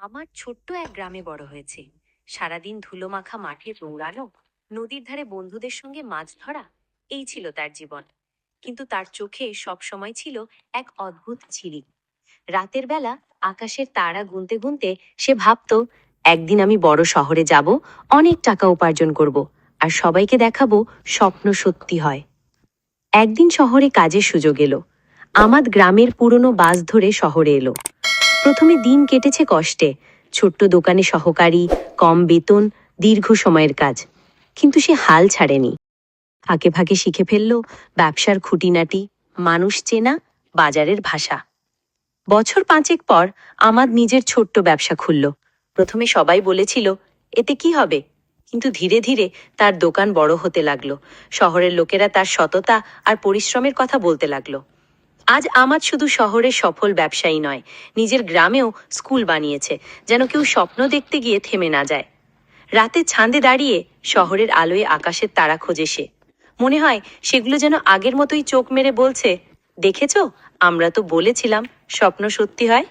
আমার ছোট্ট এক গ্রামে বড় হয়েছে। সারাদিন ধুলোমাখা মাঠে দৌড়ানো, নদীর ধারে বন্ধুদের সঙ্গে মাছ ধরা, এই ছিল তার জীবন। কিন্তু তার চোখে সব সময় ছিল এক অদ্ভুত ঝিলিক। রাতের বেলা আকাশের তারা গুনতে গুনতে সে ভাবতো, একদিন আমি বড় শহরে যাব, অনেক টাকা উপার্জন করব, আর সবাইকে দেখাবো স্বপ্ন সত্যি হয়। একদিন শহরে কাজের সুযোগ এলো। আমাদ গ্রামের পুরনো বাস ধরে শহরে এলো। প্রথমে দিন কেটেছে কষ্টে, ছোট্ট দোকানে সহকারী, কম বেতন, দীর্ঘ সময়ের কাজ। কিন্তু সে হাল ছাড়েনি। ফাঁকে ফাঁকে শিখে ফেলল ব্যবসার খুঁটিনাটি, মানুষ চেনা, বাজারের ভাষা। বছর পাঁচেক পর আমাদ নিজের ছোট্ট ব্যবসা খুলল। প্রথমে সবাই বলেছিল, এতে কি হবে? কিন্তু ধীরে ধীরে তার দোকান বড় হতে লাগলো। শহরের লোকেরা তার সততা আর পরিশ্রমের কথা বলতে লাগলো। আজ আমাদ শুধু শহরের সফল ব্যবসায়ী নয়, নিজের গ্রামেও স্কুল বানিয়েছে, যেন কেউ স্বপ্ন দেখতে গিয়ে থেমে না যায়। রাতে ছাদে দাঁড়িয়ে শহরের আলোয় আকাশের তারা খোঁজে সে। মনে হয় সেগুলো যেন আগের মতোই চোখ মেরে বলছে, দেখেছো, আমরা তো বলেছিলাম স্বপ্ন সত্যি হয়।